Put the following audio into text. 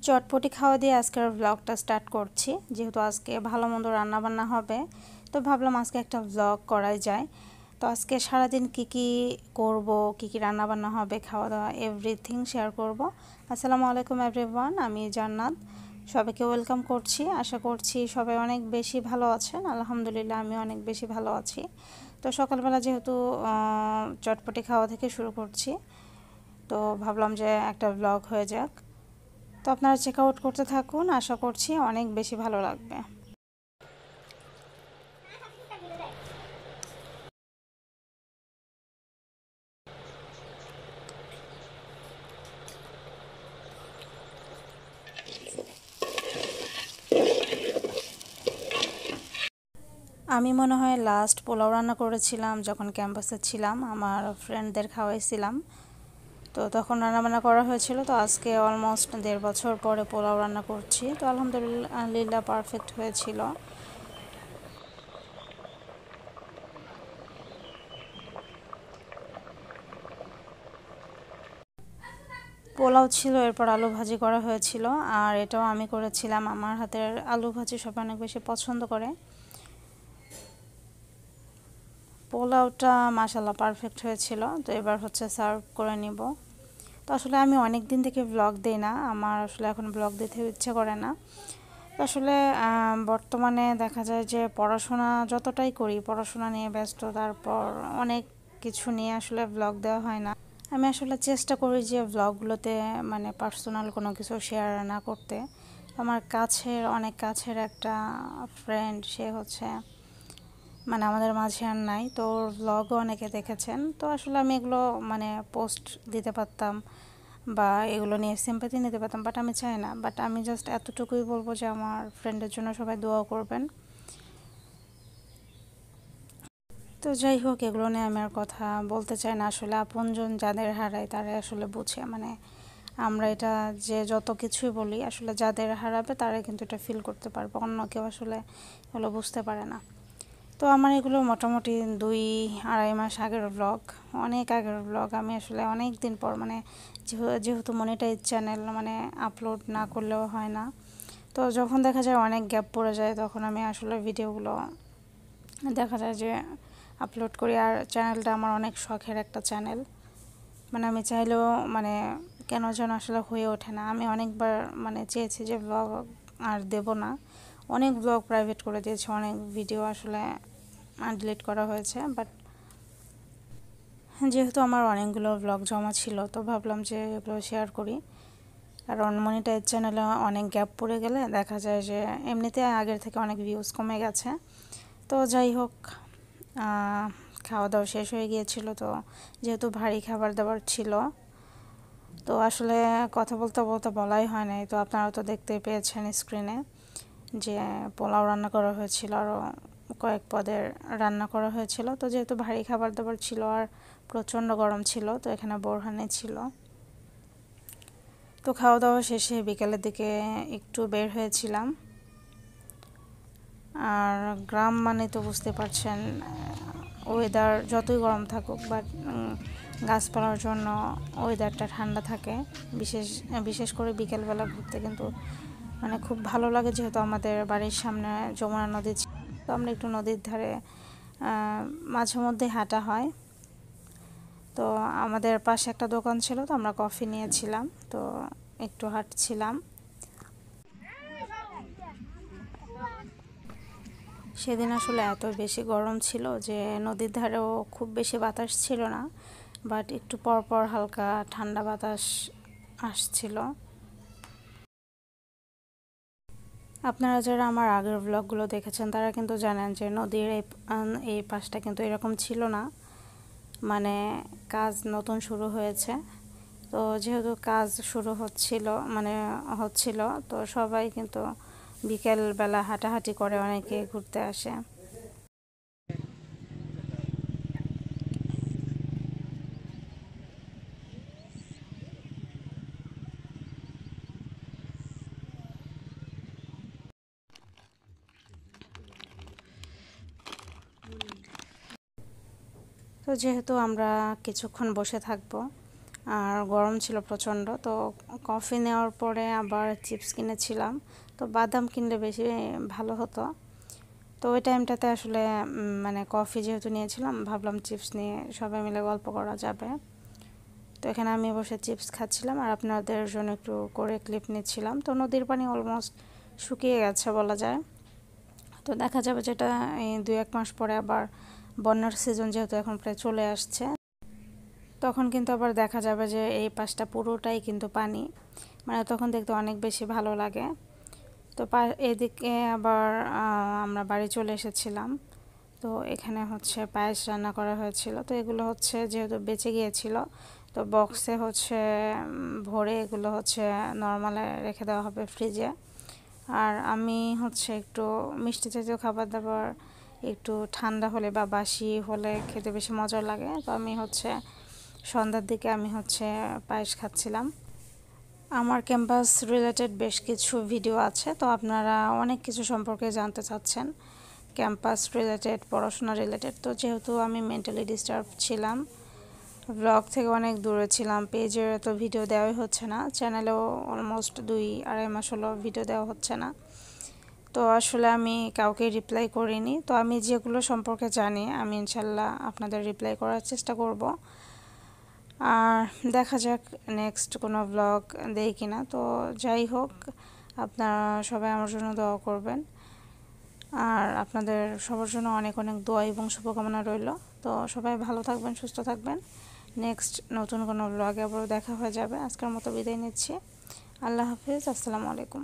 চটপটি খাওয়া দিয়ে আজকের ব্লগটা স্টার্ট করছি। যেহেতু আজকে ভালো মন্দ রান্নাবান্না হবে, তো ভাবলাম আজকে একটা ব্লগ করাই যায়। তো আজকে সারাদিন কি কি করব, কি কি রান্নাবান্না হবে, খাওয়া দাওয়া এভরিথিং শেয়ার করব। আসসালামু আলাইকুম এভরিওয়ান, আমি জান্নাত। সবাইকে ওয়েলকাম করছি। আশা করছি সবাই অনেক বেশি ভালো আছেন। আলহামদুলিল্লাহ আমি অনেক বেশি ভালো আছি। তো সকালবেলা যেহেতু চটপটি খাওয়া থেকে শুরু করছি, তো ভাবলাম যে একটা ব্লগ হয়ে যাক। তো আপনারা চেক আউট করতে থাকুন, আশা করছি অনেক বেশি ভালো লাগবে। আমি মনে হয় লাস্ট পোলাও রান্না করেছিলাম যখন ক্যাম্পাসে ছিলাম, আমার ফ্রেন্ডদের খাওয়াইছিলাম। তো তখন রান্নাবান্না করা হয়েছিল। তো আজকে অলমোস্ট 1.5 বছর পরে পোলাও রান্না করছি। তো আলহামদুলিল্লাহ পারফেক্ট হয়েছিল। পোলাও ছিল, এরপর আলু ভাজি করা হয়েছিল, আর এটাও আমি করেছিলাম। আমার হাতের আলু ভাজি সবাই অনেক বেশি পছন্দ করে। পোলাওটা মাশাল্লাহ পারফেক্ট হয়েছিল। তো এবার হচ্ছে সার্ভ করে নিব। তো আসলে আমি অনেক দিন থেকে ব্লগ দিই না, আমার আসলে এখন ব্লগ দিতে ইচ্ছে করে না। তো আসলে বর্তমানে দেখা যায় যে পড়াশোনা যতটাই করি, পড়াশোনা নিয়ে ব্যস্ত, তারপর অনেক কিছু নিয়ে আসলে ব্লগ দেওয়া হয় না। আমি আসলে চেষ্টা করি যে ব্লগগুলোতে মানে পার্সোনাল কোনো কিছু শেয়ার না করতে। আমার অনেক কাছের একটা ফ্রেন্ড, সে হচ্ছে মানে আমাদের মাঝে আর নাই, তো ওর ব্লগও অনেকে দেখেছেন। তো আসলে আমি এগুলো মানে পোস্ট দিতে পারতাম বা এগুলো নিয়ে সিম্পাথি নিতে পারতাম, বাট আমি চাই না। বাট আমি জাস্ট এতটুকুই বলবো যে আমার ফ্রেন্ডের জন্য সবাই দোয়া করবেন। তো যাই হোক, এগুলো নিয়ে আমি আর কথা বলতে চাই না। আসলে আপনজন যাদের হারায় তারাই আসলে বুঝে, মানে আমরা এটা যে যত কিছুই বলি, আসলে যাদের হারাবে তারাই কিন্তু এটা ফিল করতে পারবে, অন্য কেউ আসলে এগুলো বুঝতে পারে না। তো আমার এগুলো মোটামুটি 2-2.5 মাস আগের ব্লগ, অনেক আগের ব্লগ। আমি আসলে অনেক দিন পর মানে যেহেতু মনিটাইজ চ্যানেল, মানে আপলোড না করলেও হয় না। তো যখন দেখা যায় অনেক গ্যাপ পড়ে যায়, তখন আমি আসলে ভিডিওগুলো দেখা যায় যে আপলোড করি। আর চ্যানেলটা আমার অনেক শখের একটা চ্যানেল, মানে আমি চাইলেও মানে কেন যেন আসলে হয়ে ওঠে না। আমি অনেকবার মানে চেয়েছি যে ব্লগ আর দেব না, অনেক ব্লগ প্রাইভেট করে দিয়েছি, অনেক ভিডিও আসলে ডিলিট করা হয়েছে। বাট যেহেতু আমার অনেকগুলো ব্লগ জমা ছিল, তো ভাবলাম যে এগুলো শেয়ার করি। কারণ মনিটাইজ চ্যানেলে অনেক গ্যাপ পড়ে গেলে দেখা যায় যে এমনিতে আগের থেকে অনেক ভিউজ কমে গেছে। তো যাই হোক, খাওয়া দাওয়া শেষ হয়ে গিয়েছিল। তো যেহেতু ভারী খাবার দাবার ছিল, তো আসলে কথা বলতে বলতে বলাই হয় নাই। তো আপনারা তো দেখতে পেয়েছেন স্ক্রিনে যে পোলাও রান্না করা হয়েছিল, আরও কয়েক পদের রান্না করা হয়েছিল। তো যেহেতু ভারী খাবার দাবার ছিল আর প্রচণ্ড গরম ছিল, তো এখানে বোরহানি ছিল। তো খাওয়া দাওয়া শেষে বিকেলের দিকে একটু বের হয়েছিলাম। আর গ্রাম মানে তো বুঝতে পারছেন, ওয়েদার যতই গরম থাকুক, বাট গাছপালার জন্য ওয়েদারটা ঠান্ডা থাকে। বিশেষ বিশেষ করে বিকেলবেলা ঘুরতে কিন্তু মানে খুব ভালো লাগে। যেহেতু আমাদের বাড়ির সামনে যমুনা নদী ছিল, তো আমরা একটু নদীর ধারে মাঝে মধ্যে হাঁটা হয়। তো আমাদের পাশে একটা দোকান ছিল, তো আমরা কফি নিয়েছিলাম, তো একটু হাঁটছিলাম। সেদিন আসলে এত বেশি গরম ছিল যে নদীর ধারেও খুব বেশি বাতাস ছিল না, বাট একটু পর পর হালকা ঠান্ডা বাতাস আসছিল। আপনারা যারা আমার আগের ব্লগগুলো দেখেছেন তারা কিন্তু জানেন যে নদীর এই পাশটা কিন্তু এরকম ছিল না, মানে কাজ নতুন শুরু হয়েছে। তো যেহেতু কাজ শুরু হচ্ছিল, তো সবাই কিন্তু বিকেলবেলা হাঁটাহাঁটি করে, অনেকে ঘুরতে আসে। তো যেহেতু আমরা কিছুক্ষণ বসে থাকবো, আর গরম ছিল প্রচণ্ড। তো কফি নেওয়ার পরে আবার চিপস কিনেছিলাম। তো বাদাম কিনলে বেশি ভালো হতো। তো ওই টাইমটাতে আসলে মানে কফি যেহেতু নিয়েছিলাম, ভাবলাম চিপস নিয়ে সবাই মিলে গল্প করা যাবে। তো এখানে আমি বসে চিপস খাচ্ছিলাম আর আপনাদের জন্য একটু করে ক্লিপ নিচ্ছিলাম। তো নদীর পানি অলমোস্ট শুকিয়ে গেছে বলা যায়। তো দেখা যাবে যেটা এই 2-1 মাস পরে আবার বন্যার সিজন যেহেতু এখন প্রায় চলে আসছে, তখন কিন্তু আবার দেখা যাবে যে এই পাশটা পুরোটাই কিন্তু পানি, মানে তখন দেখতে অনেক বেশি ভালো লাগে। তো এদিকে আবার আমরা বাড়ি চলে এসেছিলাম। তো এখানে হচ্ছে পায়েস রান্না করা হয়েছিল। তো এগুলো হচ্ছে যেহেতু বেঁচে গিয়েছিল, তো বক্সে হচ্ছে ভরে এগুলো হচ্ছে নর্মালে রেখে দেওয়া হবে ফ্রিজে। আর আমি হচ্ছে একটু মিষ্টি জাতীয় খাবার দাবার একটু ঠান্ডা হলে বা বাসি হলে খেতে বেশি মজা লাগে। তো আমি হচ্ছে সন্ধ্যার দিকে আমি হচ্ছে পায়েস খাচ্ছিলাম। আমার ক্যাম্পাস রিলেটেড বেশ কিছু ভিডিও আছে, তো আপনারা অনেক কিছু সম্পর্কে জানতে চাচ্ছেন ক্যাম্পাস রিলেটেড, পড়াশোনা রিলেটেড। তো যেহেতু আমি মেন্টালি ডিস্টার্ব ছিলাম, ব্লগ থেকে অনেক দূরে ছিলাম, পেজে তো ভিডিও দেওয়াই হচ্ছে না, চ্যানেলেও অলমোস্ট 2-2.5 মাস হলো ভিডিও দেওয়া হচ্ছে না। তো আসলে আমি কাউকে রিপ্লাই করিনি। তো আমি যেগুলো সম্পর্কে জানি আমি ইনশাল্লাহ আপনাদের রিপ্লাই করার চেষ্টা করব। আর দেখা যাক নেক্সট কোনো ব্লগ দেই কিনা। তো যাই হোক, আপনারা সবাই আমার জন্য দোয়া করবেন। আর আপনাদের সবার জন্য অনেক অনেক দোয়া এবং শুভকামনা রইল। তো সবাই ভালো থাকবেন, সুস্থ থাকবেন। নেক্সট নতুন কোনো ব্লগে আবারও দেখা হয়ে যাবে। আজকের মতো বিদায় নিচ্ছি। আল্লাহ হাফিজ, আসসালামু আলাইকুম।